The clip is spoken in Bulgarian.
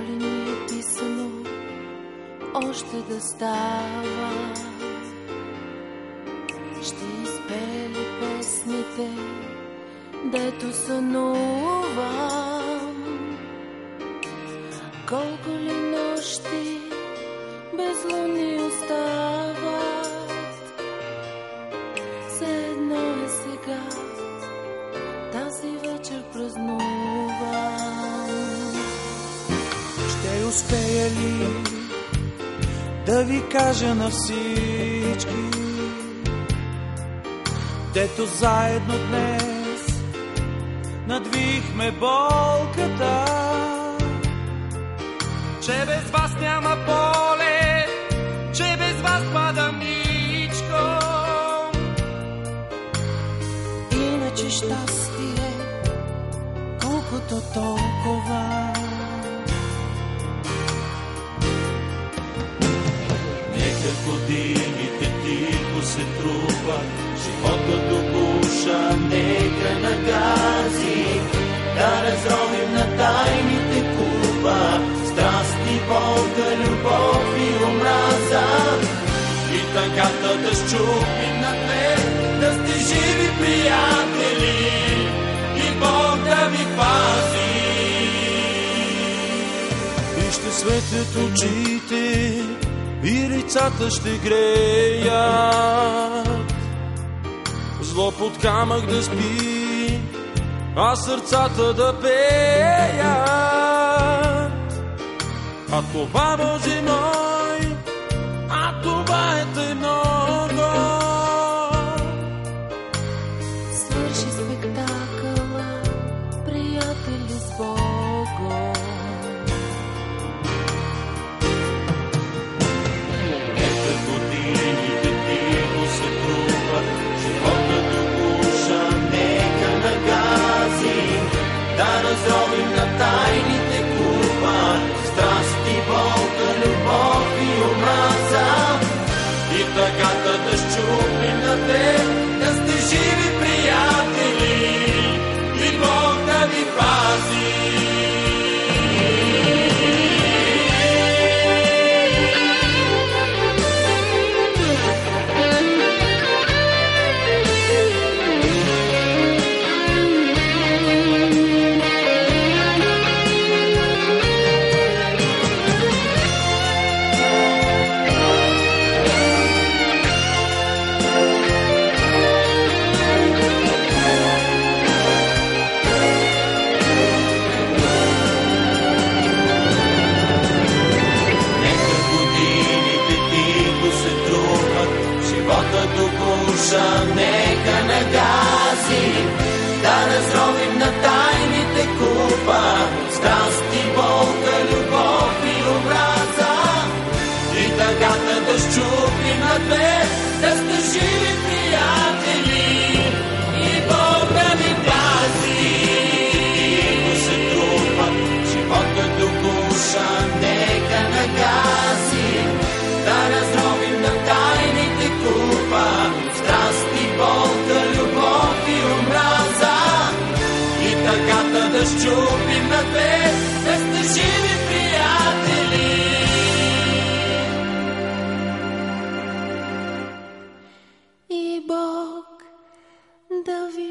ли ни е писано още да става? Ще изпее ли песните, дето сънувам? Колко ли нощи без луни остават? Все едно е сега, тази вечер празнувам. Ще успея ли да ви кажа на всички, дето заедно днес надвихме болката, че без вас няма поле, че без вас падам ничко. Иначе щастие, колкото толкова. Нека годините тихо се трупат, живота до гуша, нека нагази, да разровим на тайните купа, страсти, болка, любов и омраза. И тъгата да счупим на две, да сте живи приятели и Бог да ви пази. И ще светят очите и лицата ще греят, зло под камък да спи, а сърцата да пеят. А това, Боже мой, а това е тъй много. Свърши спектакъла, приятели, с Богом. Нека годините тихо се трупат, живота до гуша, нека нагази, да разровим на тайните купа, страсти, болка, любов и омраза. И тъгата да счупим на те, да сте живи приятели и Бог да ви пази. Нека нагази, да разровим на тайните купа, страсти, болка, любов и омраза. И тъгата да счупим на две, да сте живи приятели и Бог да ви пази. Тихо се трупа, живота до гуша, нека нагази, да разровим на тайните купа, страсти, болка, любов и омраза. И тъгата да счупим на две, да сте живи приятели И Бог да ви